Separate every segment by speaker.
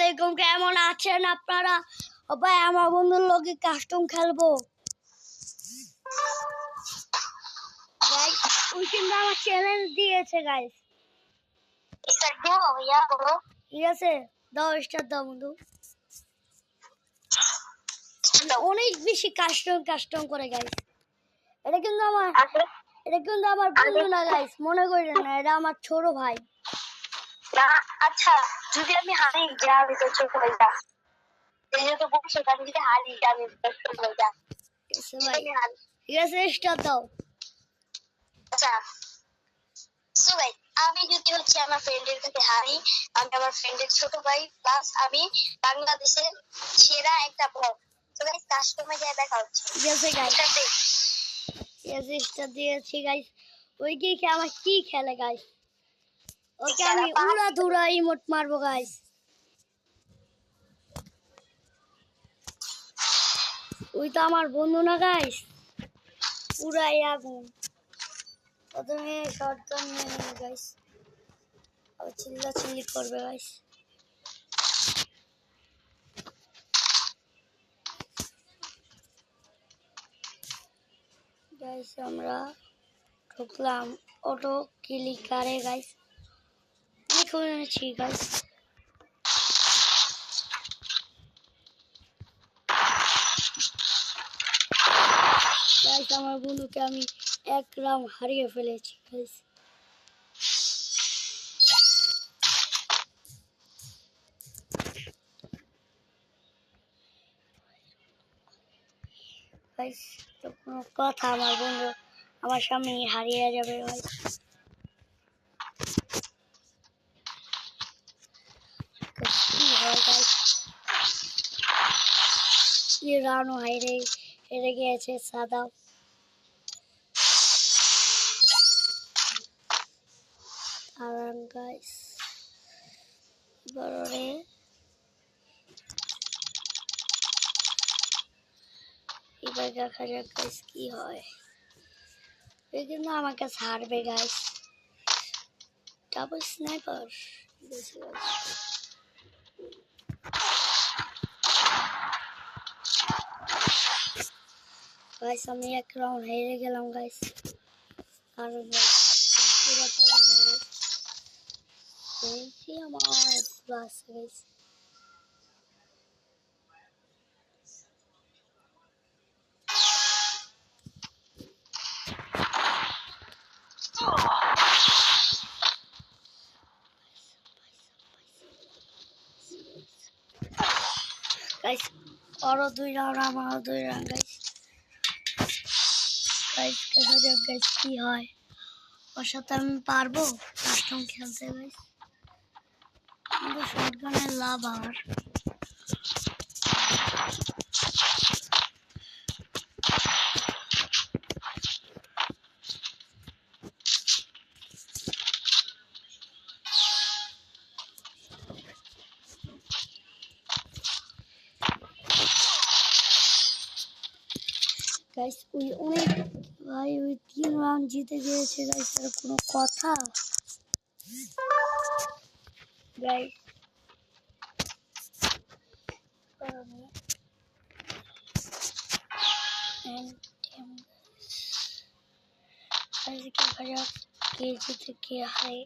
Speaker 1: আলাইকুম, কেমন আছেন আপনারা? ভাই আমার বন্ধুর লগে কাস্টম খেলবো গাইস। ওই কিন্তু আমার চ্যালেঞ্জ দিয়েছে গাইস। ঠিক আছে, দাও স্টার দাও বন্ধু। অনেক বেশি কাস্টম করে গাইস। এটা কিন্তু আমার বন্ধু না গাইস, মনে করেন না, এটা আমার ছোট ভাই।
Speaker 2: আচ্ছা, যদি আমি হারি যা আমি তো ছোট ভাইটা যেহেতু বলছো আমি যদি হারি আমি ছোট ভাইটা
Speaker 1: ঠিক আছে, স্টার দাও।
Speaker 2: আচ্ছা সো ভাই, আমি যদি হচ্ছে আমার ফ্রেন্ডের কাছে হারি, আমি আমার ফ্রেন্ডের ছোট ভাই, প্লাস আমি বাংলাদেশের সেরা একটা ব্লগ। তো গাইস কাস্টমে যা দেখা হচ্ছে।
Speaker 1: ঠিক আছে গাইস, স্টার দিয়েছি গাইস। ওই কি আমার কি খেলে গাইস, ওকে আমি উড়া ধুরা ইমোট মারবো গাইস। ওই তো আমার বন্ধু না গাইস, পুরাই আগুন। প্রথমে শটগান নিয়ে নেবে গাইস, আবার চিল্লাচিল্লি করবে গাইস। গাইস আমরা ঢুকলাম অটো ক্লিকারে গাইস, লিখে নিয়েছি গাইস। গাইস আমার বন্ধুকে আমি এক রাউন্ড হারিয়ে ফেলেছি গাইস। গাইস তো কোনো কথা, আমার বন্ধু আমার সামনে হারিয়ে যাবে গাইস। কি হয় গাইস, কি রাউন্ড হেরে গিয়েছে সাদা। আর গাইস এবারে দেখা যাক গাইস কি হয়। এই কিন্তু আমাকে ছাড়বে গাইস, ডাবল স্নাইপার। গাইস আমি এক রাউন্ড হেরে গেলাম গাইস, কারণ আমার প্লাস গাইস। গাইস আরো 2 রাউন্ড, আমারও 2 রাউন্ড গাইস। গাইস দেখা যাক গাইস কি হয়, ওর সাথে আমি পারবো কাস্টম খেলতে গাইস। কিন্তু শটগানের লাভ আর গাইস। ওই অনেক ভাই, ওই 3 রাউন্ড জিতে গিয়েছে গাইস, আর কোনো কথা গাইস। দেখা যাক কে জিতে কে হারে।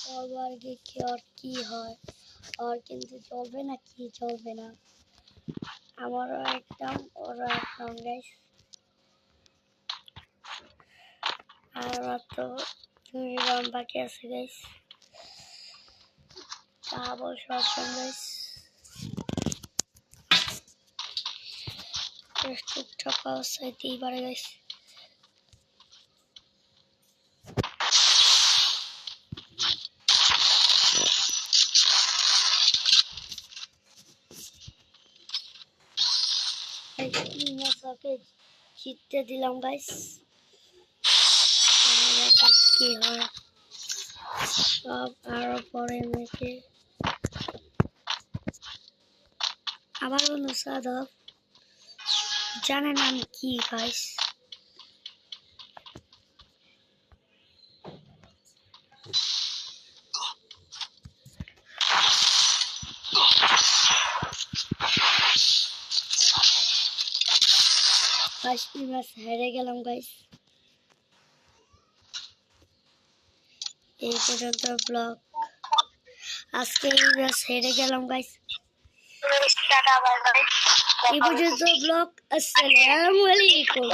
Speaker 1: সবার দেখি আর কি হয়, আর কিন্তু চলবে না, কি চলবে না। আমারও একদম, ওরা একদম গাইস। আর মাত্র 2 রাউন্ড বাকি আছে গাইস, ডাবল শটগান গাইস। টুকটাক অবস্থায় দিই পারে গাইস। ওকে জিততে দিলাম গাইস। কি হয় সব আরো পরে মেখে আবার বন্ধু সাদব জানেন আমি কি গাইস। ফার্স্ট ম্যাচ হেরে গেলাম গাইস। এই পর্যন্ত ব্লগ আজকে এই ম্যাচ হেরে গেলাম গাইস। এই পর্যন্ত ব্লগ। আসসালামু আলাইকুম।